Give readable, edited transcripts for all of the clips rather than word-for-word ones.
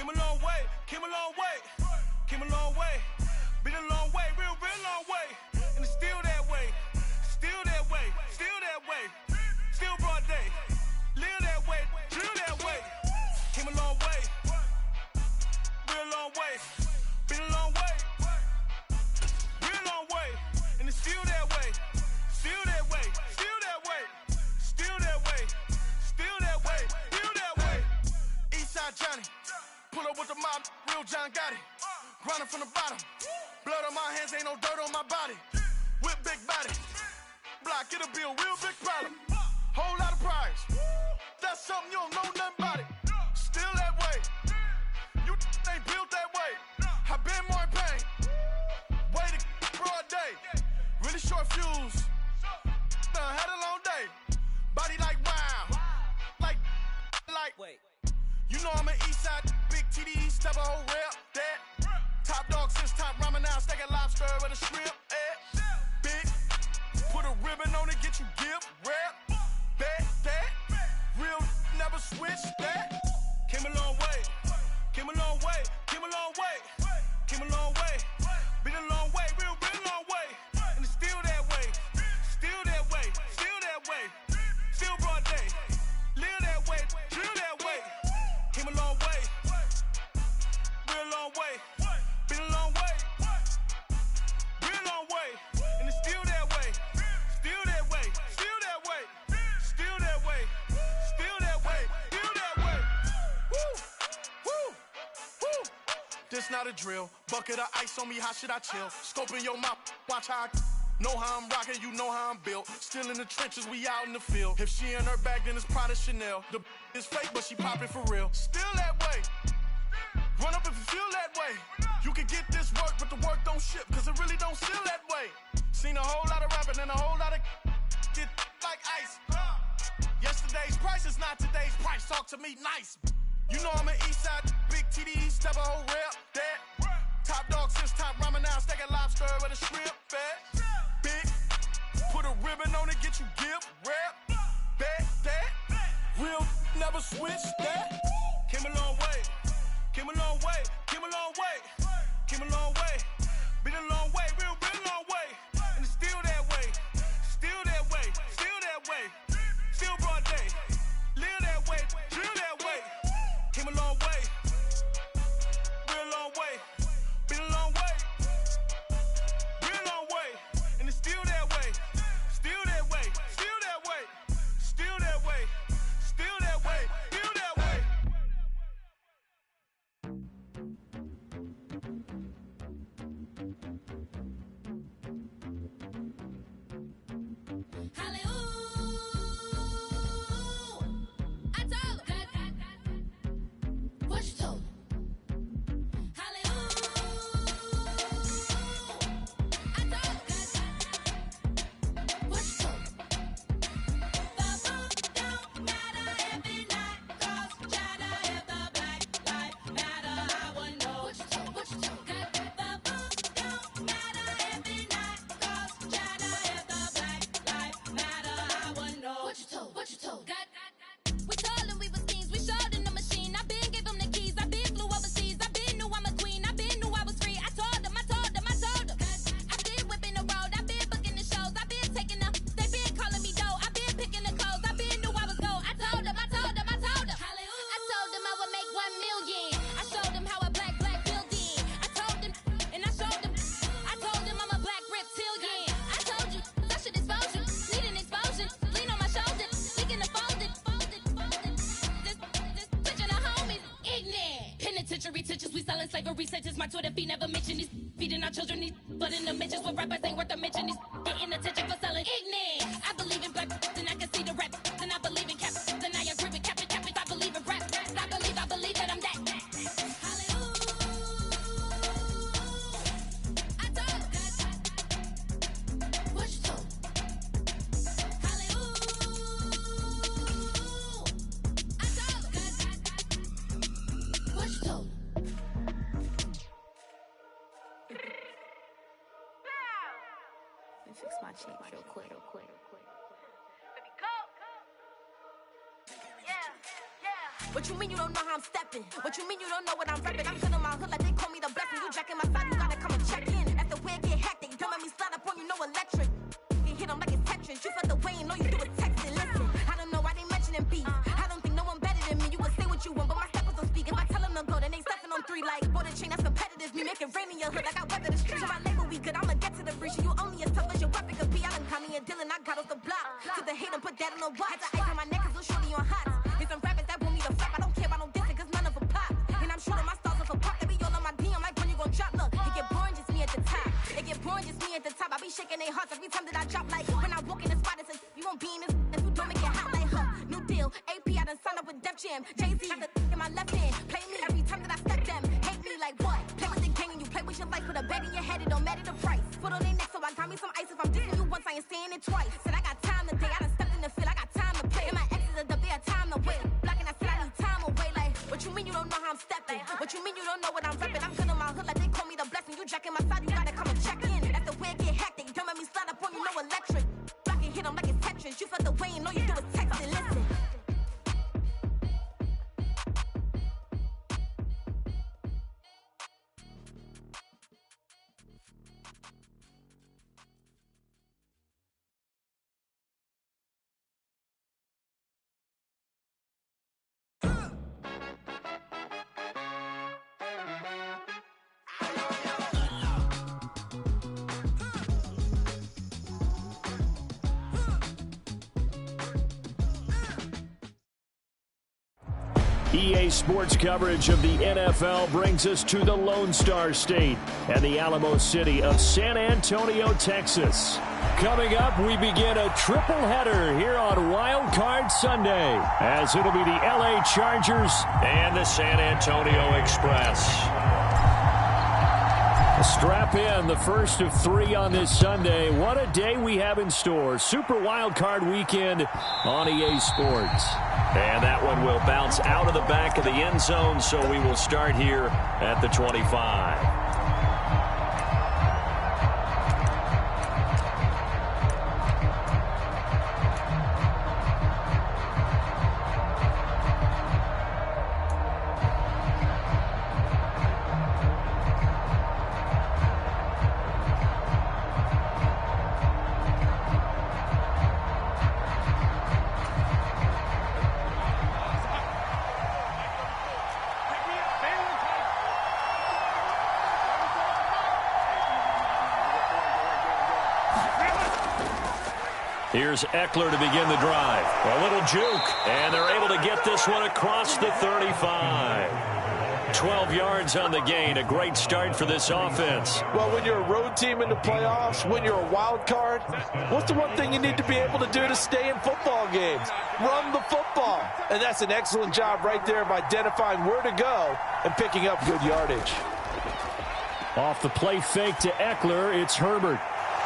Came a long way, came a long way, came a long way. Been a long way, real long way. And it's still that way, still that way, still that way. Still broad day, live that way, drill that way. Came a long way, real long way. Been a long way, real long way. And it's still that way, still that way, still that way, still that way, still that way, still that way. Eastside Johnny, pull up with the mob, real John Gotti. Grinding from the bottom, blood on my hands, ain't no dirt on my body. Whip big body, block, it'll be a real big problem. Whole lot of prize, that's something you don't know nothing about it. Still that way, you ain't built that way. I been more in pain, way to broad day. Really short fuse, had a long day. Body like wow, like. Wait. You know I'm an Eastside, big TDE, step a whole rep, that. Top dog since top ramen now, steak and lobster with a shrimp, Big, put a ribbon on it, get you give, rep, bet, that. Real, never switch, that. Came a long way, came a long way, came a long way, came a long way. Been a long way, real long way. And it's still that way, still that way, still that way. Still broad day, live that way, drill that way. Came a long way, real long way. Been a long way, real long way. And it's still that way, still that way, still that way, still that way, still that way, still that way. Woo, woo, woo. This not a drill, bucket of ice on me, how should I chill? Scoping your mouth, watch how I know how I'm rocking, you know how I'm built. Still in the trenches, we out in the field. If she in her bag, then it's Prada Chanel. The is fake, but she poppin' for real. Still that way. Run up if you feel that way. You can get this work, but the work don't ship, cause it really don't feel that way. Seen a whole lot of rapping and a whole lot of get like ice. Yesterday's price is not today's price. Talk to me nice. You know I'm an Eastside, big TDE, step a whole rep, that. Top dog since top ramen now, steak and lobster with a shrimp, Big, put a ribbon on it, get you give, rep, bet, that. Real, never switch, that. Came a long way, came a long way, came a long way, came a long way. Been a long way, real long way. And it's still that way, still that way, still that way. Still broad day, live that way, drill that way. Came a long way, real long way. Been a long way, real long way. And it's still that way, still that way, still that way, still that way, still that way, still that way. Teachers, we selling slavery sentences. My Twitter feed never mention these feeding our children these but in the mentions with rappers ain't worth a mention. These getting attention for selling ignorant. I believe in black then I can see the rap. Then I believe in cap. Then I agree with cap. I believe in rap. I believe that I'm that. Fix my change real quick. Baby, go. Yeah, yeah. What you mean you don't know how I'm stepping? What you mean you don't know what I'm repping? I'm feeling my hood like they call me the blessing. You jacking my side, you gotta come and check in. That's the way it get hectic. Don't let me slide up on you, no electric. You hit them like it's Tetris. You felt the way and all you do is text it. Listen, I don't know why they mentioning beef. I don't think no one better than me. You would say what you want, but my steppers don't speak. If I tell them to go, then they stepping on 3 like border chain. That's competitive. Me make it rain in your hood like I weather the streets. So my label we good. I'ma get to the breach. You only as tough as your weapon could be. I done caught me a Dylan. I got off the block. To the hate and put that on the watch. Had the ice on my neck 'cause little shorty on hot. There's some rappers that want me to flap. I don't care about no dissing 'cause none of them pop. And I'm shooting my stars off a pop. They be all on my DM like when you gon' drop. Look, it get boring just me at the top. It get boring just me at the top. I be shaking their hearts every time that I drop. Like when I walk in the spot, it says you won't be in this if you don't make it hot like her. New deal, AP. I done signed up with Def Jam. Jay-Z got the in my left hand. Play me every time that I step them. Hate me like what? Play with the gang and you play with your life. Put a bet in your head, it don't matter the price. Put on their neck, so I got me some ice. If I'm dissing you once, I ain't saying it twice. Said I got time today. I done stepped in the field. I got time to play. And my exes are up there, time to wait. Blocking, I said I need time away. Like, what you mean you don't know how I'm stepping? What you mean you don't know what I'm repping? I'm feeling my hood like they call me the blessing. You jacking my side, you gotta come and check in. That's the way it get hectic. Don't let me slide up on you, no electric. Blocking, hit them like it's Tetris. You felt the way and all you do is text it. Listen. EA Sports coverage of the NFL brings us to the Lone Star State and the Alamo City of San Antonio, Texas. Coming up, we begin a triple header here on Wild Card Sunday, as it'll be the LA Chargers and the San Antonio Express. Strap in, the first of 3 on this Sunday. What a day we have in store. Super Wild Card Weekend on EA Sports. And that one will bounce out of the back of the end zone, so we will start here at the 25. Here's Eckler to begin the drive. A little juke, and they're able to get this one across the 35. 12 yards on the gain. A great start for this offense. Well, when you're a road team in the playoffs, when you're a wild card, what's the one thing you need to be able to do to stay in football games? Run the football. And that's an excellent job right there of identifying where to go and picking up good yardage. Off the play fake to Eckler, it's Herbert.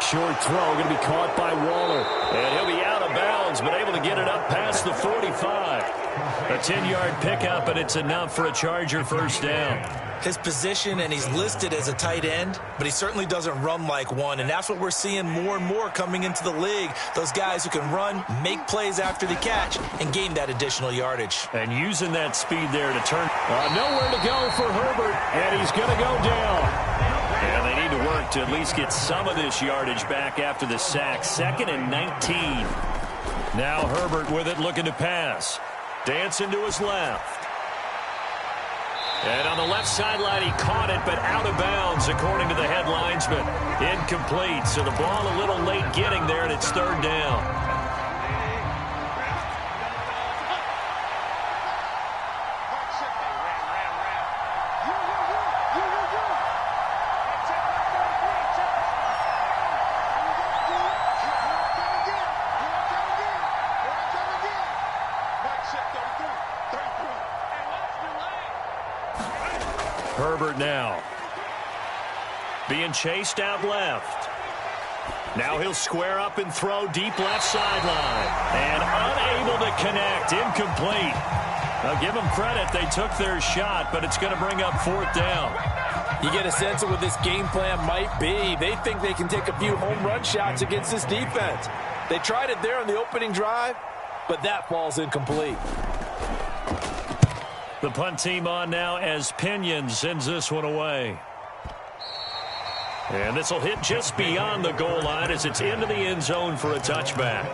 Short throw, going to be caught by Waller. And he'll be out of bounds, but able to get it up past the 45. A 10-yard pickup, and it's enough for a Charger first down. His position, and he's listed as a tight end, but he certainly doesn't run like one, and that's what we're seeing more and more coming into the league. Those guys who can run, make plays after the catch, and gain that additional yardage. And using that speed there to turn. Nowhere to go for Herbert, and he's going to go down. And they need to work to at least get some of this yardage back after the sack. 2nd and 19. Now Herbert with it, looking to pass. Dancing to his left. And on the left sideline, he caught it, but out of bounds, according to the head linesman. Incomplete, so the ball a little late getting there, and it's 3rd down. Herbert now being chased out left. Now he'll square up and throw deep left sideline. And unable to connect. Incomplete. Now give them credit. They took their shot, but it's going to bring up 4th down. You get a sense of what this game plan might be. They think they can take a few home run shots against this defense. They tried it there on the opening drive, but that ball's incomplete. The punt team on now as Pinion sends this one away. And this will hit just beyond the goal line as it's into the end zone for a touchback.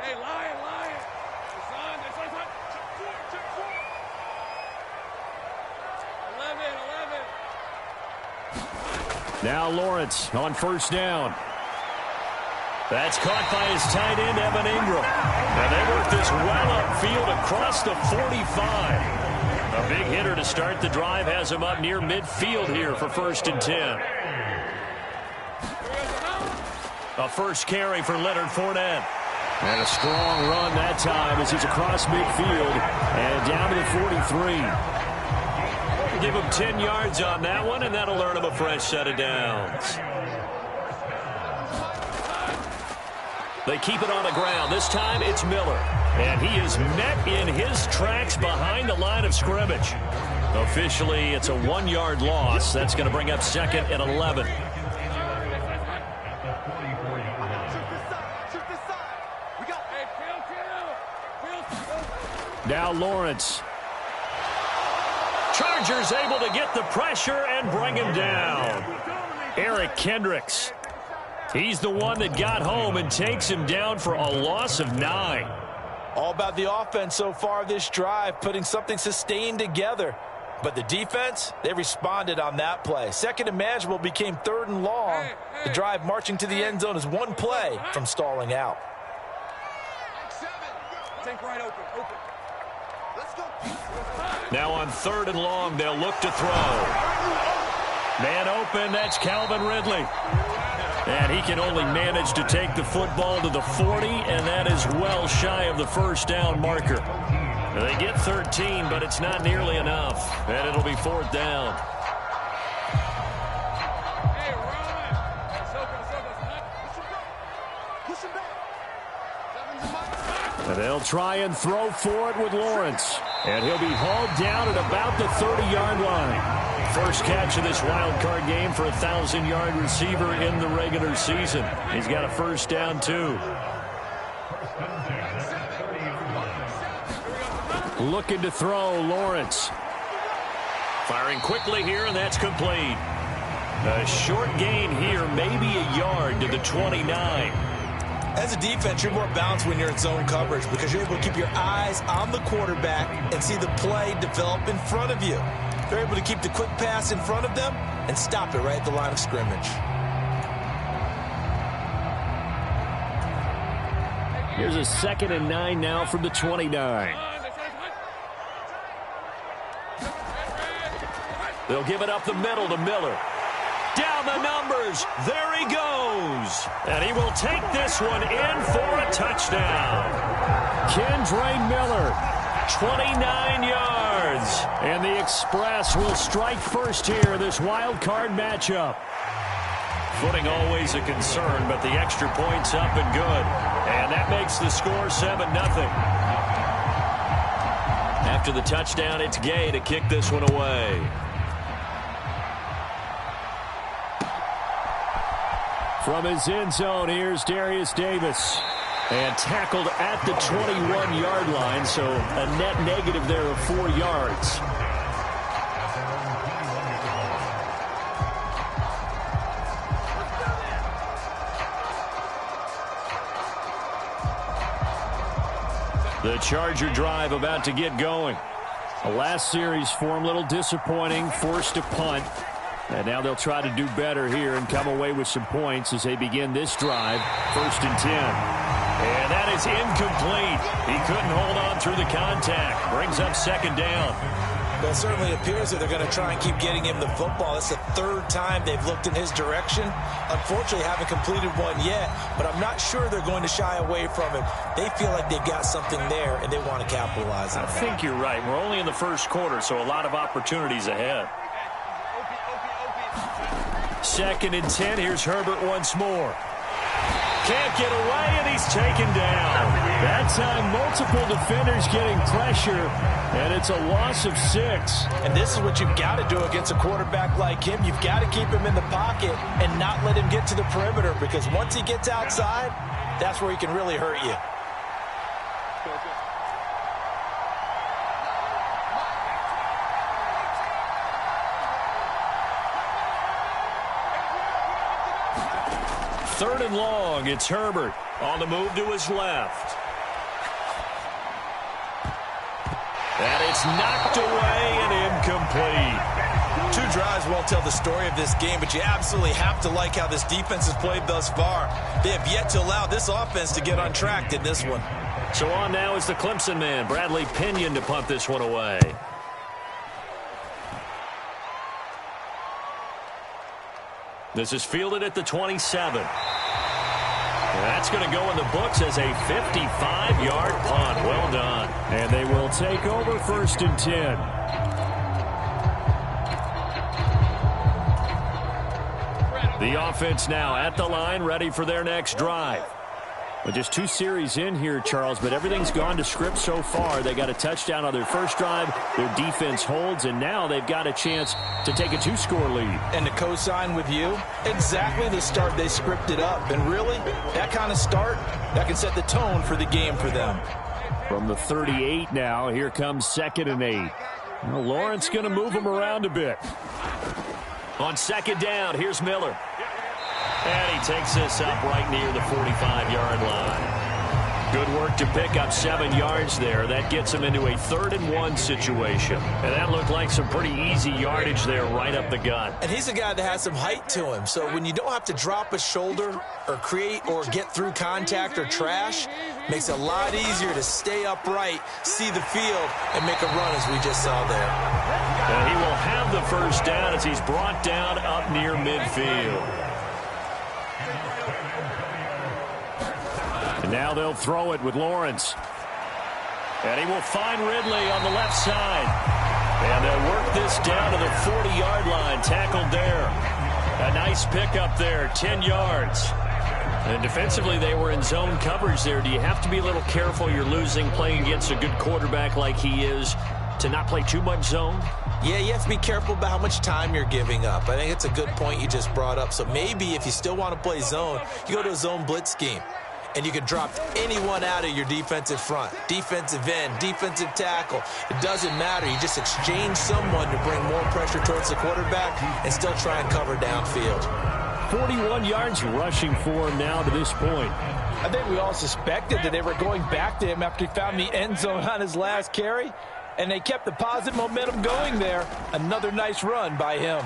Hey, Lion. It's on. 11. Now Lawrence on first down. That's caught by his tight end, Evan Ingram. And they work this well upfield across the 45. A big hitter to start the drive has him up near midfield here for 1st and 10. A first carry for Leonard Fournette. And a strong run that time as he's across midfield and down to the 43. Give him 10 yards on that one, and that'll earn him a fresh set of downs. They keep it on the ground. This time it's Miller. And he is met in his tracks behind the line of scrimmage. Officially, it's a 1-yard loss. That's going to bring up 2nd and 11. Now Lawrence. Chargers able to get the pressure and bring him down. Eric Kendricks. He's the one that got home and takes him down for a loss of 9. All about the offense so far this drive, putting something sustained together. But the defense, they responded on that play. 2nd and manageable became 3rd and long. The drive marching to the end zone is one play from stalling out. Tank right open. Let's go. Now on 3rd and long, they'll look to throw. Man open, that's Calvin Ridley. And he can only manage to take the football to the 40, and that is well shy of the first down marker. They get 13, but it's not nearly enough. And it'll be 4th down. Hey, run. And they'll try and throw for it with Lawrence. And he'll be hauled down at about the 30-yard line. First catch of this wild card game for a 1,000-yard receiver in the regular season. He's got a first down, too. Looking to throw, Lawrence. Firing quickly here, and that's complete. A short gain here, maybe a yard to the 29. As a defense, you're more balanced when you're in zone coverage because you're able to keep your eyes on the quarterback and see the play develop in front of you. They're able to keep the quick pass in front of them and stop it right at the line of scrimmage. Here's a 2nd and 9 now from the 29. They'll give it up the middle to Miller. Down the numbers. There he goes. And he will take this one in for a touchdown. Kendre Miller, 29 yards. And the Express will strike first here, this wild card matchup. Footing always a concern, but the extra point's up and good. And that makes the score 7-0. After the touchdown, it's Gay to kick this one away. From his end zone, here's Ceaux Davis. And tackled at the 21-yard line, so a net negative there of 4 yards. The Charger drive about to get going. The last series for him, a little disappointing, forced a punt. And now they'll try to do better here and come away with some points as they begin this drive. 1st and 10. And that is incomplete. He couldn't hold on through the contact. Brings up 2nd down. Well, it certainly appears that they're going to try and keep getting him the football. It's the 3rd time they've looked in his direction. Unfortunately, haven't completed one yet, but I'm not sure they're going to shy away from him. They feel like they've got something there, and they want to capitalize on it. I think you're right. We're only in the 1st quarter, so a lot of opportunities ahead. 2nd and 10. Here's Herbert once more. Can't get away, and he's taken down. That time, multiple defenders getting pressure, and it's a loss of 6. And this is what you've got to do against a quarterback like him. You've got to keep him in the pocket and not let him get to the perimeter, because once he gets outside, that's where he can really hurt you. Third and long, it's Herbert on the move to his left. And it's knocked away and incomplete. 2 drives won't tell the story of this game, but you absolutely have to like how this defense has played thus far. They have yet to allow this offense to get on track in this one. So on now is the Clemson man, Bradley Pinion, to punt this one away. This is fielded at the 27. That's going to go in the books as a 55-yard punt. Well done. And they will take over 1st and 10. The offense now at the line, ready for their next drive. Well, just 2 series in here, Charles, but everything's gone to script so far. They got a touchdown on their first drive. Their defense holds, and now they've got a chance to take a 2-score lead. And to co-sign with you, exactly the start they scripted up. And really, that kind of start, that can set the tone for the game for them. From the 38 now, here comes 2nd and 8. Well, Lawrence going to move them around a bit. On 2nd down, here's Miller. And he takes this up right near the 45-yard line. Good work to pick up 7 yards there. That gets him into a 3rd and 1 situation. And that looked like some pretty easy yardage there right up the gut. And he's a guy that has some height to him. So when you don't have to drop a shoulder or create or get through contact or trash, makes it a lot easier to stay upright, see the field, and make a run as we just saw there. And he will have the first down as he's brought down up near midfield. And now they'll throw it with Lawrence. And he will find Ridley on the left side. And they'll work this down to the 40-yard line. Tackled there. A nice pickup there, 10 yards. And defensively, they were in zone coverage there. Do you have to be a little careful? You're losing, playing against a good quarterback like he is, to not play too much zone? Yeah, you have to be careful about how much time you're giving up. I think it's a good point you just brought up. So maybe if you still want to play zone, you go to a zone blitz scheme. And you can drop anyone out of your defensive front. Defensive end, defensive tackle. It doesn't matter. You just exchange someone to bring more pressure towards the quarterback and still try and cover downfield. 41 yards rushing for him now to this point. I think we all suspected that they were going back to him after he found the end zone on his last carry. And they kept the positive momentum going there. Another nice run by him.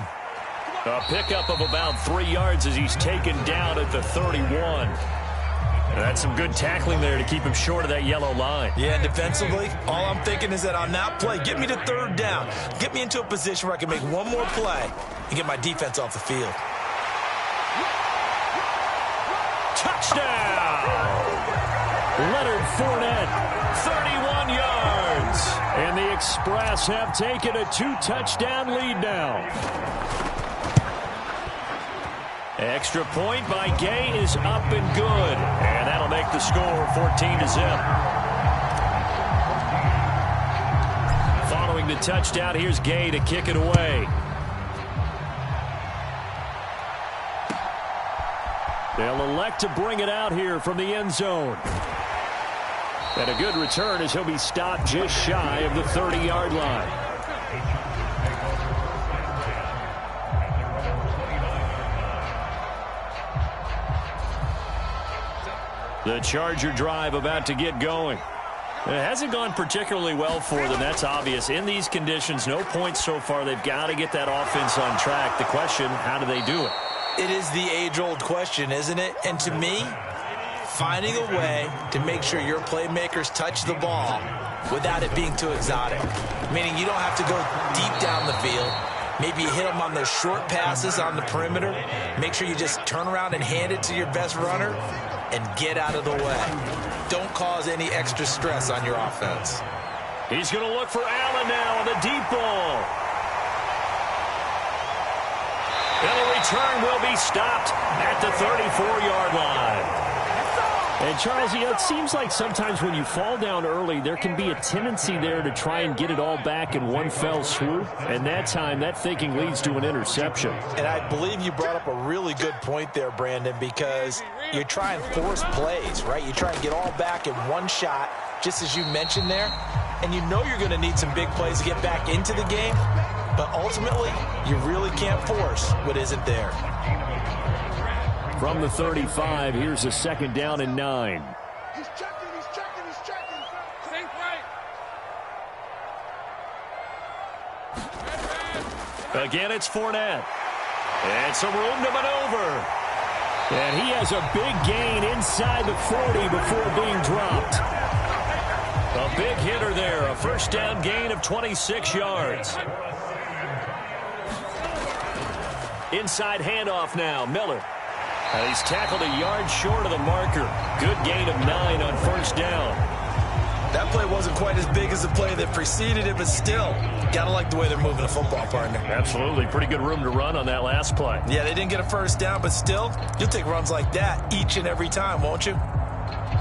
A pickup of about 3 yards as he's taken down at the 31. That's some good tackling there to keep him short of that yellow line. Yeah, and defensively, all I'm thinking is that on that play, get me to 3rd down. Get me into a position where I can make one more play and get my defense off the field. Touchdown! Leonard Fournette, 31 yards. And the Express have taken a 2-touchdown lead now. Extra point by Gay is up and good. And that'll make the score 14-0. Following the touchdown, here's Gay to kick it away. They'll elect to bring it out here from the end zone. And a good return as he'll be stopped just shy of the 30-yard line. The Charger drive about to get going. It hasn't gone particularly well for them. That's obvious. In these conditions, no points so far. They've got to get that offense on track. The question, how do they do it? It is the age-old question, isn't it? And to me, finding a way to make sure your playmakers touch the ball without it being too exotic. Meaning you don't have to go deep down the field. Maybe you hit them on those short passes on the perimeter. Make sure you just turn around and hand it to your best runner and get out of the way. Don't cause any extra stress on your offense. He's going to look for Allen now on the deep ball. And the return will be stopped at the 34-yard line. And, Charles, it seems like sometimes when you fall down early, there can be a tendency there to try and get it all back in one fell swoop. And that time, that thinking leads to an interception. And I believe you brought up a really good point there, Brandon, because you try and force plays, right? You try and get all back in one shot, just as you mentioned there. And you know you're going to need some big plays to get back into the game. But ultimately, you really can't force what isn't there. From the 35, here's a 2nd down and 9. He's checking. Think right. Again, it's Fournette. And some room to maneuver. And he has a big gain inside the 40 before being dropped. A big hitter there. A 1st down gain of 26 yards. Inside handoff now. Miller. And he's tackled a yard short of the marker. Good gain of 9 on 1st down. That play wasn't quite as big as the play that preceded it, but still, gotta like the way they're moving the football, partner. Absolutely. Pretty good room to run on that last play. Yeah, they didn't get a 1st down, but still, you'll take runs like that each and every time, won't you?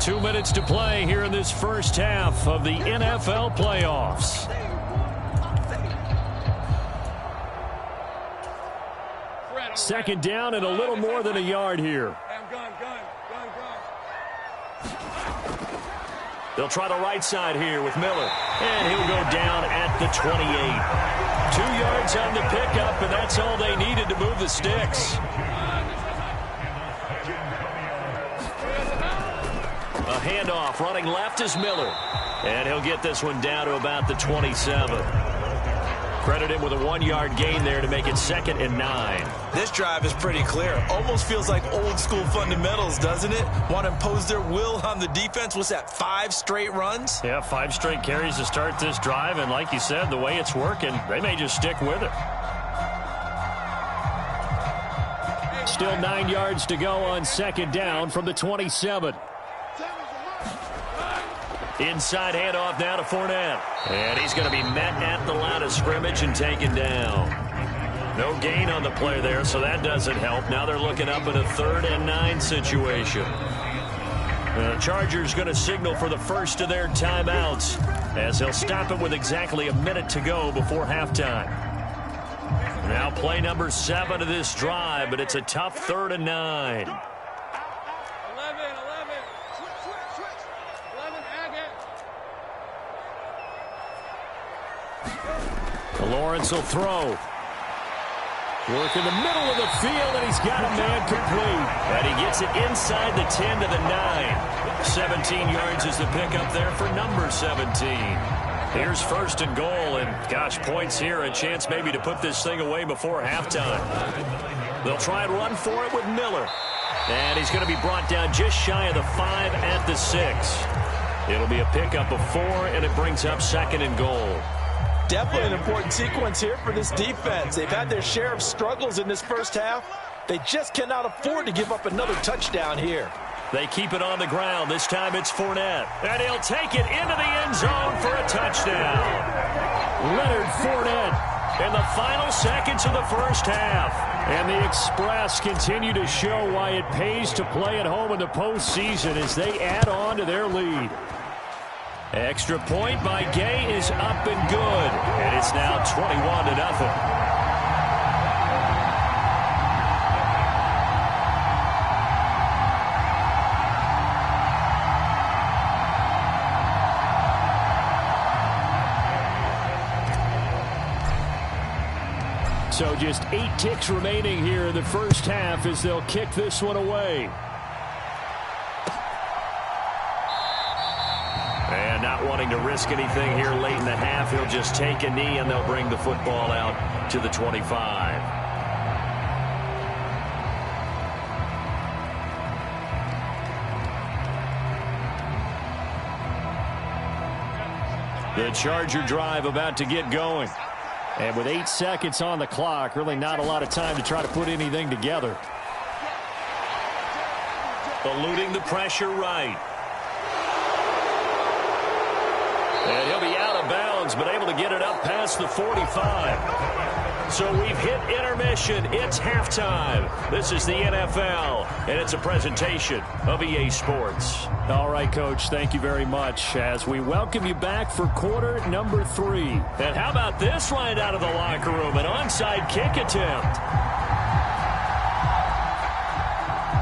2 minutes to play here in this first half of the NFL playoffs. Second down and a little more than a yard here. They'll try the right side here with Miller. And he'll go down at the 28. 2 yards on the pickup, and that's all they needed to move the sticks. A handoff running left is Miller. And he'll get this one down to about the 27. Credit him with a 1-yard gain there to make it 2nd and 9. This drive is pretty clear. Almost feels like old school fundamentals, doesn't it? Want to impose their will on the defense. What's that, 5 straight runs? Yeah, 5 straight carries to start this drive. And like you said, the way it's working, they may just stick with it. Still 9 yards to go on 2nd down from the 27. Inside handoff now to Fournette. And he's going to be met at the line of scrimmage and taken down. No gain on the play there, so that doesn't help. Now they're looking up at a 3rd and 9 situation. The Chargers going to signal for the first of their timeouts as they'll stop it with exactly a minute to go before halftime. Now play number 7 of this drive, but it's a tough 3rd and 9. Lawrence will throw. Work in the middle of the field, and he's got a man complete. And he gets it inside the 10 to the 9. 17 yards is the pickup there for number 17. Here's 1st and goal, and gosh, points here, a chance maybe to put this thing away before halftime. They'll try and run for it with Miller. And he's going to be brought down just shy of the 5 at the 6. It'll be a pickup of 4, and it brings up 2nd and goal. Definitely an important sequence here for this defense. They've had their share of struggles in this first half. They just cannot afford to give up another touchdown here. They keep it on the ground. This time it's Fournette. And he'll take it into the end zone for a touchdown. Leonard Fournette in the final seconds of the first half. And the Express continue to show why it pays to play at home in the postseason as they add on to their lead. Extra point by Gay is up and good. And it's now 21-0. So just 8 ticks remaining here in the first half as they'll kick this one away. And not wanting to risk anything here late in the half, he'll just take a knee and they'll bring the football out to the 25. The Charger drive about to get going. And with 8 seconds on the clock, really not a lot of time to try to put anything together. Eluding the pressure right. And he'll be out of bounds, but able to get it up past the 45. So we've hit intermission. It's halftime. This is the NFL, and it's a presentation of EA Sports. All right, Coach, thank you very much as we welcome you back for quarter number 3. And how about this right out of the locker room? An onside kick attempt.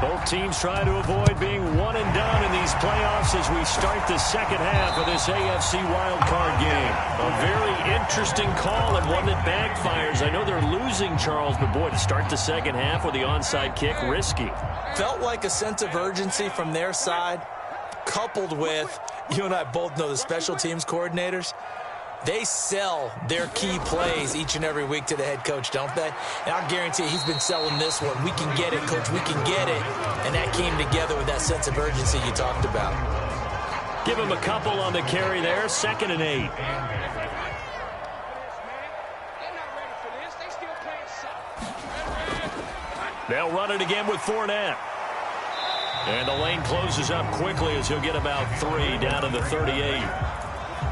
Both teams trying to avoid being one and done in these playoffs as we start the second half of this AFC wildcard game. A very interesting call and one that backfires. I know they're losing, Charles, but boy, to start the second half with the onside kick, risky. Felt like a sense of urgency from their side, coupled with, you and I both know the special teams coordinators, they sell their key plays each and every week to the head coach, don't they? And I'll guarantee he's been selling this one. We can get it, coach, we can get it. And that came together with that sense of urgency you talked about. Give him a couple on the carry there, 2nd and 8. They'll run it again with Fournette. And the lane closes up quickly as he'll get about 3 down to the 38.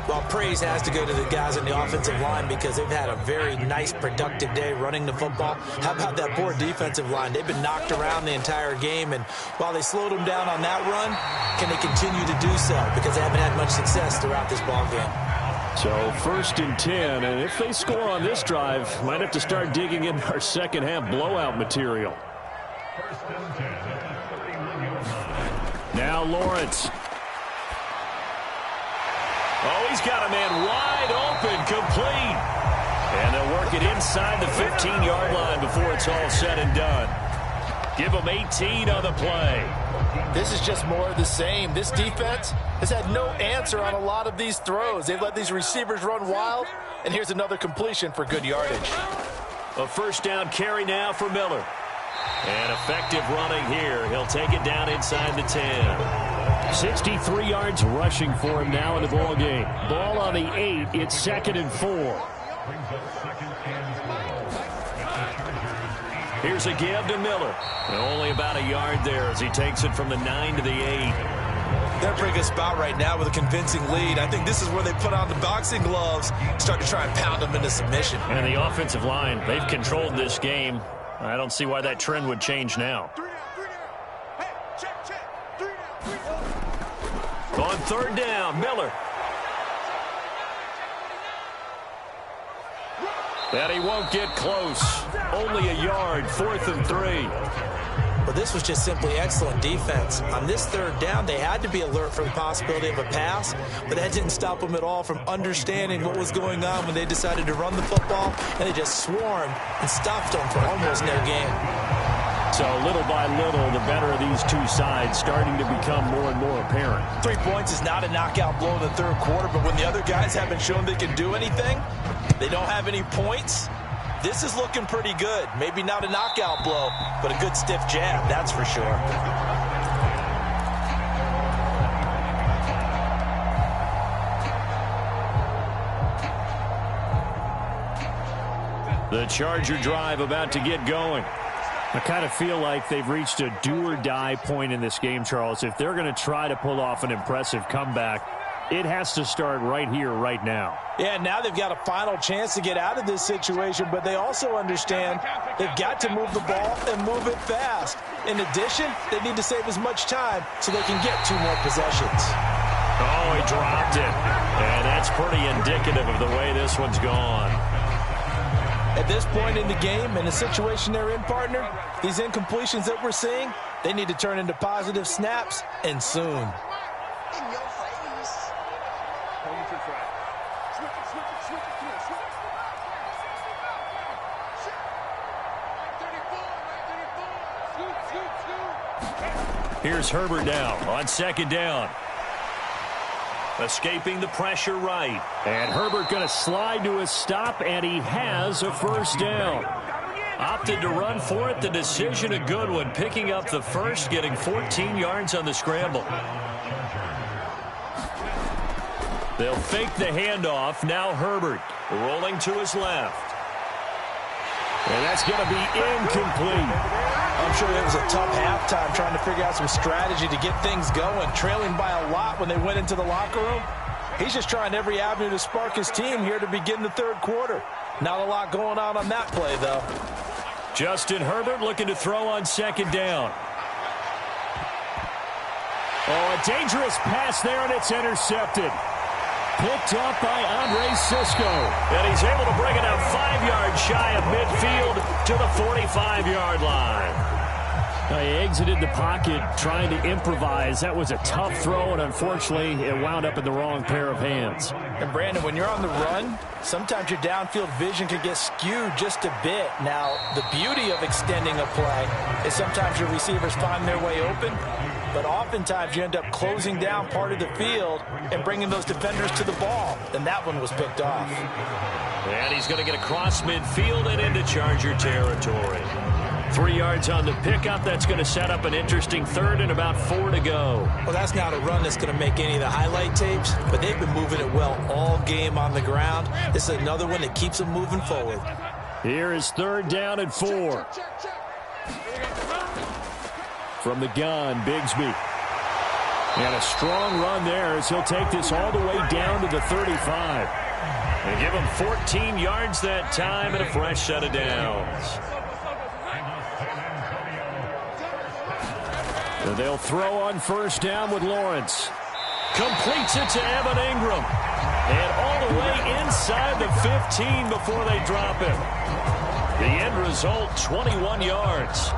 Well, praise has to go to the guys in the offensive line because they've had a very nice, productive day running the football. How about that poor defensive line? They've been knocked around the entire game, and while they slowed them down on that run, can they continue to do so? Because they haven't had much success throughout this ball game. So 1st and 10, and if they score on this drive, might have to start digging in our second half blowout material. Now Lawrence. Oh, he's got a man wide open, complete. And they'll work it inside the 15-yard line before it's all said and done. Give them 18 on the play. This is just more of the same. This defense has had no answer on a lot of these throws. They've let these receivers run wild, and here's another completion for good yardage. A 1st down carry now for Miller. And effective running here. He'll take it down inside the 10. 63 yards rushing for him now in the ball game. Ball on the 8. It's 2nd and 4. Here's a give to Miller. And only about a yard there as he takes it from the 9 to the 8. They're in a pretty good spot right now with a convincing lead. I think this is where they put on the boxing gloves, start to try and pound them into submission. And the offensive line, they've controlled this game. I don't see why that trend would change now. On 3rd down, Miller. And he won't get close. Only a yard, 4th and 3. But this was just simply excellent defense. On this 3rd down, they had to be alert for the possibility of a pass, but that didn't stop them at all from understanding what was going on when they decided to run the football, and they just swarmed and stuffed them for almost no gain. So little by little, the better of these two sides starting to become more and more apparent. 3 points is not a knockout blow in the 3rd quarter, but when the other guys haven't shown they can do anything, they don't have any points, this is looking pretty good. Maybe not a knockout blow, but a good stiff jab, that's for sure. The Charger drive about to get going. I kind of feel like they've reached a do-or-die point in this game, Charles. If they're going to try to pull off an impressive comeback, it has to start right here, right now. Yeah, now they've got a final chance to get out of this situation, but they also understand they've got to move the ball and move it fast. In addition, they need to save as much time so they can get 2 more possessions. Oh, he dropped it. And that's pretty indicative of the way this one's gone. At this point in the game, in the situation they're in, partner, these incompletions that we're seeing, they need to turn into positive snaps, and soon. Here's Herbert now on 2nd down. Escaping the pressure right. And Herbert going to slide to a stop, and he has a 1st down. Opted to run for it. The decision a good one. Picking up the 1st, getting 14 yards on the scramble. They'll fake the handoff. Now Herbert rolling to his left. And that's going to be incomplete. I'm sure it was a tough halftime trying to figure out some strategy to get things going, trailing by a lot when they went into the locker room. He's just trying every avenue to spark his team here to begin the 3rd quarter. Not a lot going on that play, though. Justin Herbert looking to throw on 2nd down. Oh, a dangerous pass there, and it's intercepted. Picked up by Andre Cisco. And he's able to bring it out 5 yards shy of midfield to the 45-yard line. He exited the pocket trying to improvise. That was a tough throw, and unfortunately, it wound up in the wrong pair of hands. And Brandon, when you're on the run, sometimes your downfield vision can get skewed just a bit. Now, the beauty of extending a play is sometimes your receivers find their way open, but oftentimes you end up closing down part of the field and bringing those defenders to the ball. And that one was picked off. And he's going to get across midfield and into Charger territory. 3 yards on the pickup. That's going to set up an interesting third and about 4 to go. Well, that's not a run that's going to make any of the highlight tapes, but they've been moving it well all game on the ground. This is another one that keeps them moving forward. Here is 3rd down and 4. From the gun, Bigsby. And a strong run there as he'll take this all the way down to the 35. And give him 14 yards that time and a fresh set of downs. And they'll throw on 1st down with Lawrence. Completes it to Evan Ingram. And all the way inside the 15 before they drop him. The end result, 21 yards.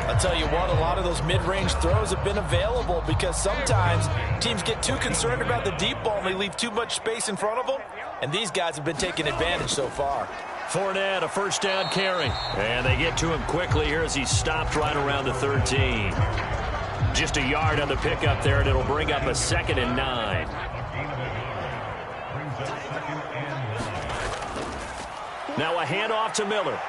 I'll tell you what, a lot of those mid-range throws have been available because sometimes teams get too concerned about the deep ball and they leave too much space in front of them. And these guys have been taking advantage so far. Fournette, a 1st down carry. And they get to him quickly here as he's stopped right around the 13. Just a yard on the pickup there, and it'll bring up a 2nd and 9. Now a handoff to Miller.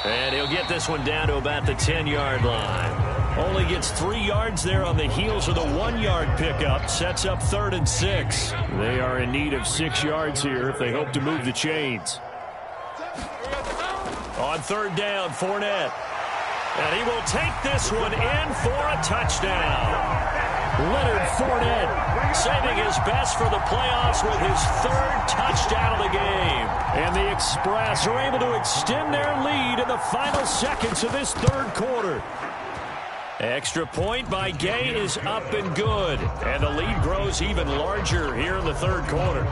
And he'll get this one down to about the 10-yard line. Only gets 3 yards there on the heels of the 1-yard pickup. Sets up 3rd and 6. They are in need of 6 yards here if they hope to move the chains. On 3rd down, Fournette. And he will take this one in for a touchdown. Leonard Fournette saving his best for the playoffs with his 3rd touchdown of the game. And the Express are able to extend their lead in the final seconds of this 3rd quarter. Extra point by Gay is up and good. And the lead grows even larger here in the 3rd quarter.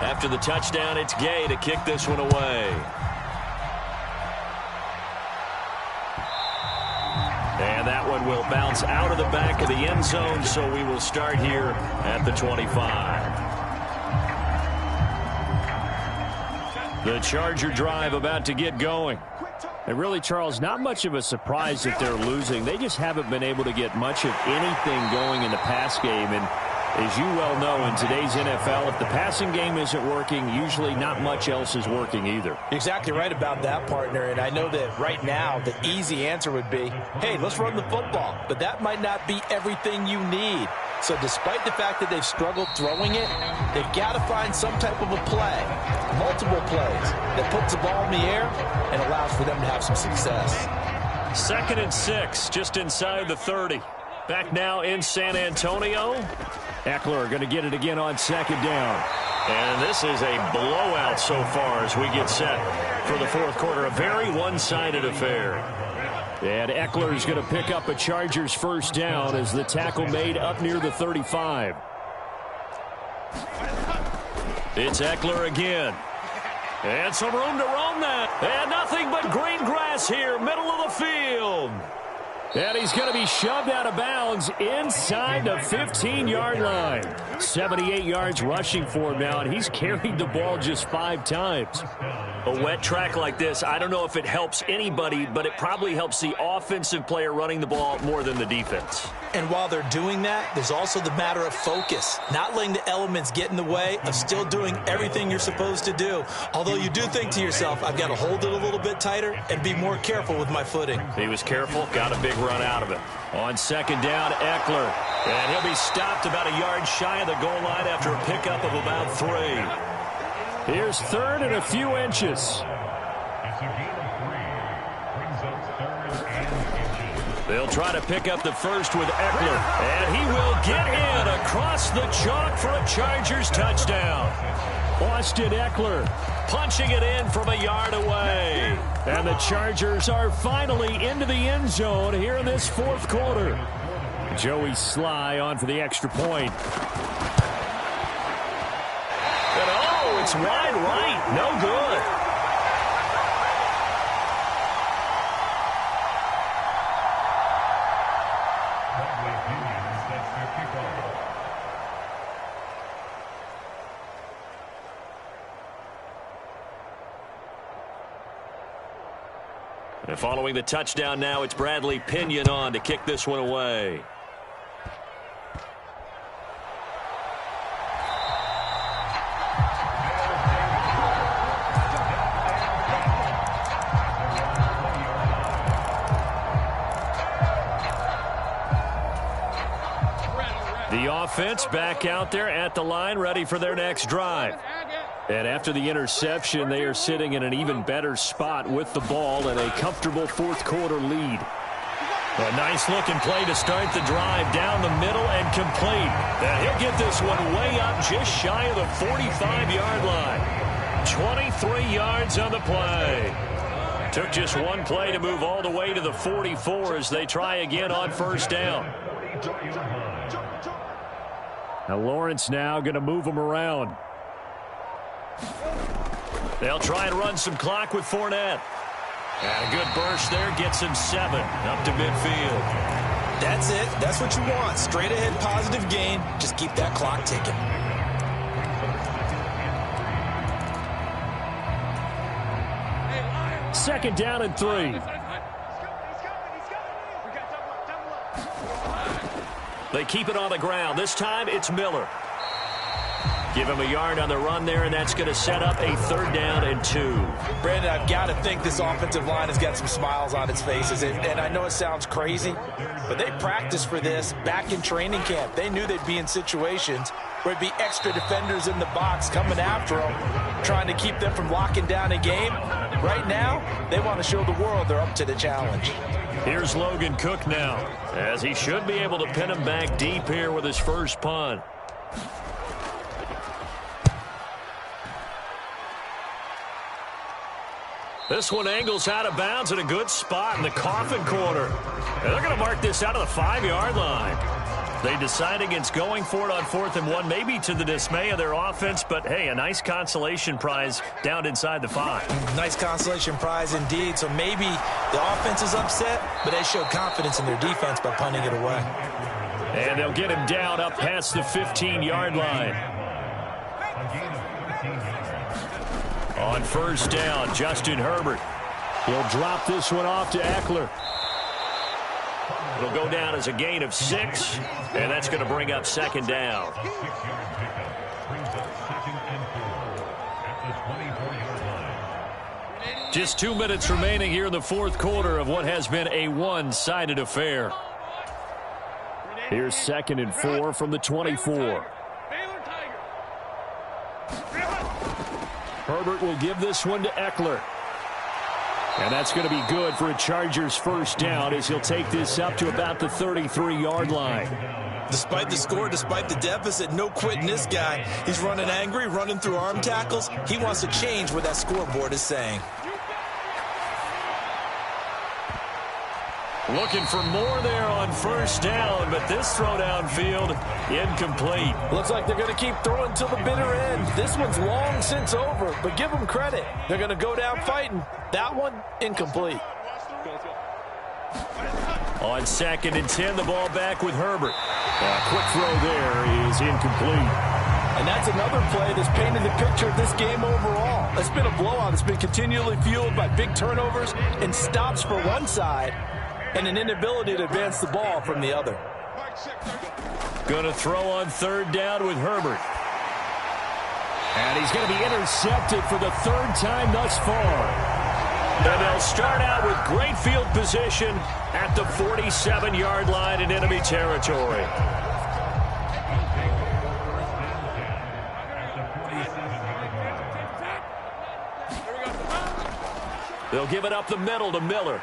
After the touchdown, it's Gay to kick this one away. And that one will bounce out of the back of the end zone, so we will start here at the 25. The Charger drive about to get going. And really, Charles, not much of a surprise that they're losing. They just haven't been able to get much of anything going in the pass game. And as you well know, in today's NFL, if the passing game isn't working, usually not much else is working either. Exactly right about that, partner. And I know that right now the easy answer would be, hey, let's run the football. But that might not be everything you need. So despite the fact that they've struggled throwing it, they've got to find some type of a play, multiple plays, that puts the ball in the air and allows for them to have some success. 2nd and 6, just inside the 30. Back now in San Antonio. Eckler going to get it again on 2nd down. And this is a blowout so far as we get set for the 4th quarter. A very one-sided affair. And Eckler's going to pick up a Chargers 1st down as the tackle made up near the 35. It's Eckler again. And some room to roam that. And nothing but green grass here, middle of the field. And he's going to be shoved out of bounds inside the 15-yard line. 78 yards rushing for him now, and he's carried the ball just 5 times. A wet track like this, I don't know if it helps anybody, but it probably helps the offensive player running the ball more than the defense. And while they're doing that, there's also the matter of focus. Not letting the elements get in the way of still doing everything you're supposed to do. Although you do think to yourself, I've got to hold it a little bit tighter and be more careful with my footing. He was careful, got a big run out of it. On 2nd down, Eckler. And he'll be stopped about a yard shy of the goal line after a pickup of about 3. Here's 3rd and a few inches. They'll try to pick up the first with Eckler. And he will get in across the chalk for a Chargers touchdown. Austin Eckler punching it in from a yard away. And the Chargers are finally into the end zone here in this fourth quarter. Joey Sly on for the extra point. And oh, it's wide right. No good. And following the touchdown now, it's Bradley Pinion on to kick this one away. The offense back out there at the line, ready for their next drive. And after the interception, they are sitting in an even better spot with the ball and a comfortable fourth quarter lead. A nice-looking play to start the drive down the middle and complete. And he'll get this one way up just shy of the 45-yard line. 23 yards on the play. Took just one play to move all the way to the 44 as they try again on first down. Now Lawrence now going to move them around. They'll try and run some clock with Fournette. And a good burst there gets him 7 up to midfield. That's it. That's what you want. Straight ahead positive gain. Just keep that clock ticking. Second down and 3. They keep it on the ground. This time it's Miller. Give him a yard on the run there, and that's going to set up a third down and 2. Brandon, I've got to think this offensive line has got some smiles on its faces. And I know it sounds crazy, but they practiced for this back in training camp. They knew they'd be in situations where it'd be extra defenders in the box coming after them, trying to keep them from locking down a game. Right now, they want to show the world they're up to the challenge. Here's Logan Cook now, as he should be able to pin him back deep here with his first punt. This one angles out of bounds in a good spot in the coffin corner. And they're going to mark this out of the 5-yard line. They decide against going for it on 4th and 1, maybe to the dismay of their offense, but hey, a nice consolation prize down inside the 5. Nice consolation prize indeed. So maybe the offense is upset, but they showed confidence in their defense by punting it away. And they'll get him down up past the 15-yard line. On first down, Justin Herbert. He'll drop this one off to Eckler. It'll go down as a gain of 6, and that's going to bring up second down. Just 2 minutes remaining here in the fourth quarter of what has been a one-sided affair. Here's 2nd and 4 from the 24. Herbert will give this one to Eckler. And that's going to be good for a Chargers first down as he'll take this up to about the 33-yard line. Despite the score, despite the deficit, no quitting this guy. He's running angry, running through arm tackles. He wants to change what that scoreboard is saying. Looking for more there on first down, but this throw downfield incomplete. Looks like they're going to keep throwing till the bitter end. This one's long since over, but give them credit. They're going to go down fighting. That one, incomplete. On 2nd and 10, the ball back with Herbert. A quick throw there is incomplete. And that's another play that's painted the picture of this game overall. It's been a blowout. It's been continually fueled by big turnovers and stops for one side, and an inability to advance the ball from the other. Going to throw on 3rd down with Herbert. And he's going to be intercepted for the 3rd time thus far. And they'll start out with great field position at the 47-yard line in enemy territory. They'll give it up the middle to Miller.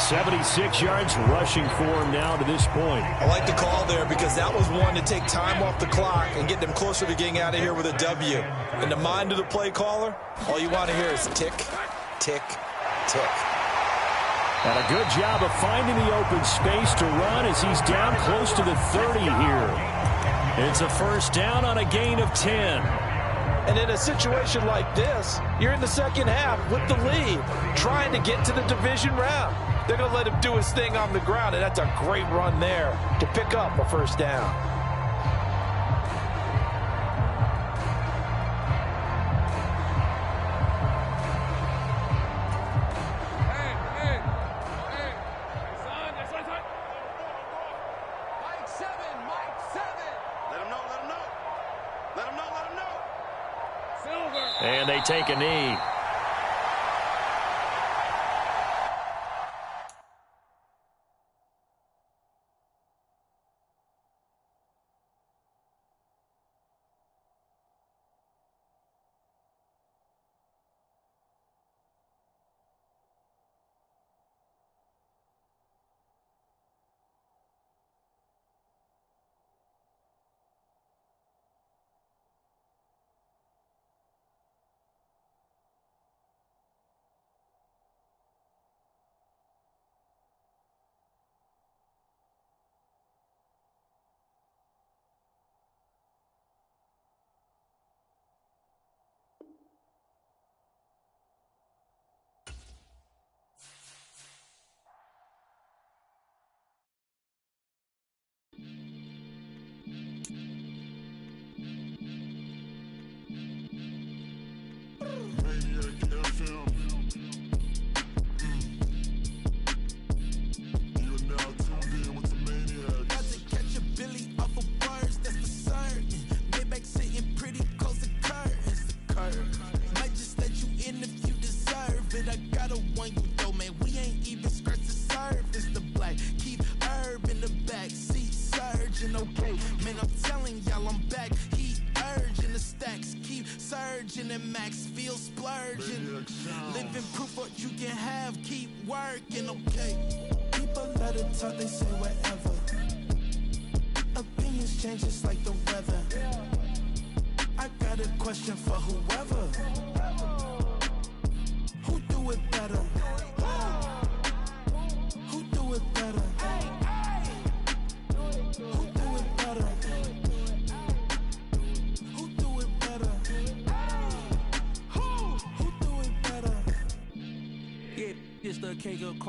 76 yards rushing for him now to this point. I like the call there because that was one to take time off the clock and get them closer to getting out of here with a W. In the mind of the play caller, all you want to hear is tick, tick, tick. And a good job of finding the open space to run as he's down close to the 30 here. It's a first down on a gain of 10. And in a situation like this, you're in the second half with the lead, trying to get to the division round. They're going to let him do his thing on the ground, and that's a great run there to pick up a first down. And they take a knee.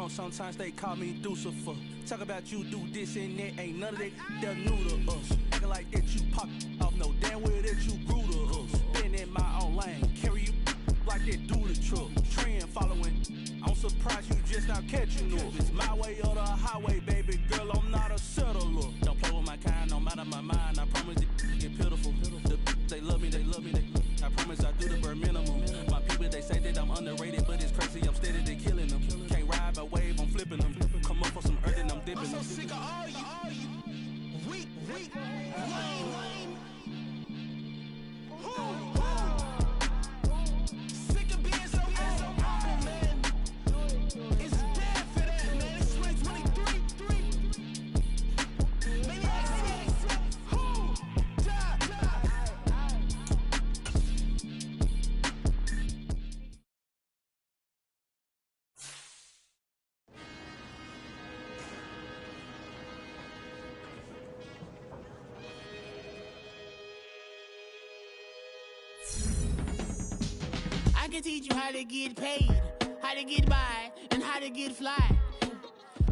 Sometimes they call me Lucifer. Talk about you do this and that. Ain't none of that they're new to us. Acting like that you pop off. No damn well that you grew to us. Been in my own lane. Carry you like that do the truck. Trend following. I'm surprised you just now catching up. It's my way or the highway, baby girl. I'm not a settler. Don't play with my kind, no matter my mind. I promise it get pitiful. They love me, they love me. I promise I do the bare minimum. My people, they say that I'm underrated, but it's crazy. I'm steady, they killing them. Can't ride my wave, I'm flipping them. Come up for some earth and I'm dipping them. I'm so sick of all you. Weak, lame. Sick of being so humble, man. It's dead for that, man. It's 2023. Maniacs. Who? Die. I can teach you how to get paid, how to get by, and how to get fly.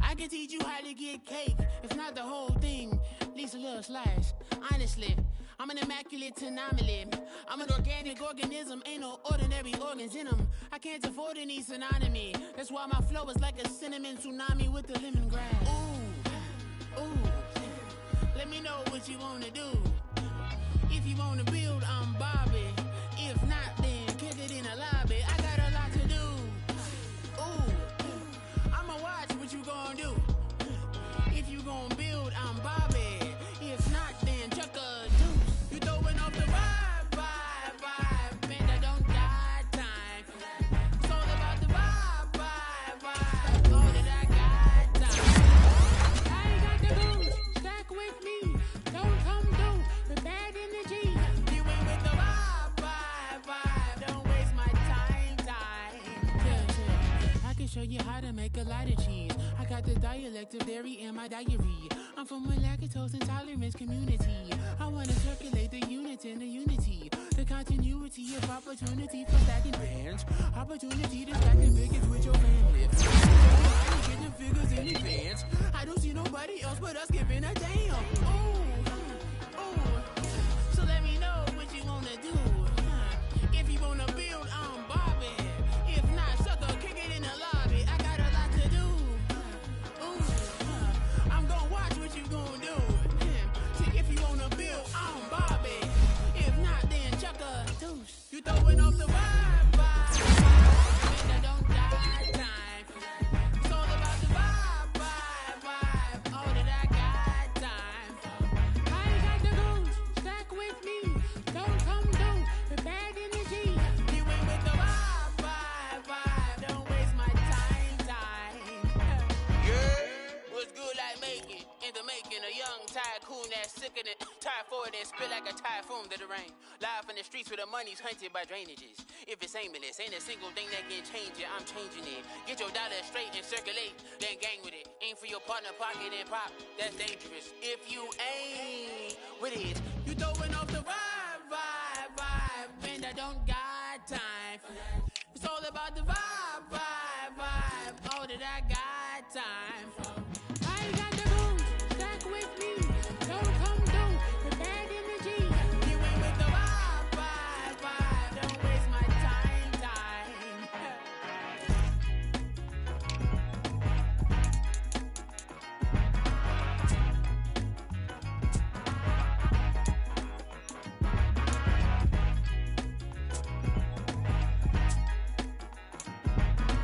I can teach you how to get cake, if not the whole thing, at least a little slice. Honestly, I'm an immaculate anomaly. I'm an organic organism, ain't no ordinary organs in them. I can't afford any synonymy. That's why my flow is like a cinnamon tsunami with the lemongrass. Ooh, let me know what you wanna do. If you wanna build, I'm Bobby. If not, then kick it in the lobby. I got a lot to do. Ooh, I'ma watch what you gonna do. If you gonna build, I'm Bobby. If not, then chuck a deuce. You throwing off the vibe. Man, that don't die time. It's all about the vibe. All that I got. the dialect of dairy in my diary. I'm from a lactose intolerance community. I want to circulate the units in the unity. The continuity of opportunity for stacking bands. Opportunity to stack the biggest with your family. Get the figures in advance. I don't see nobody else but us giving a damn. Ooh, ooh. So let me know what you wanna do. If you wanna build, I'm Bobby. If not, sucker, kick it in the lobby. I got a lot to do. Ooh, I'm gonna watch what you gonna do. See, if you wanna build, I'm Bobby. If not, then chuck a deuce. You throwing off the vibe. And I don't die time. It's all about the vibe. All that I got time. I ain't got the goose. Stack with me. Don't come through with bad energy. You ain't with the vibe. Don't waste my time. Yeah, what's good like making? In the making, a young tycoon that's sick of it. Tire forward and spit like a typhoon to the rain. Live in the streets where the money's hunted by drainages. If it's aimless, ain't a single thing that can change it. I'm changing it. Get your dollar straight and circulate, then gang with it. Aim for your partner pocket and pop. That's dangerous. If you ain't with it, you throwing off the vibe. And I don't got time. It's all about the vibe.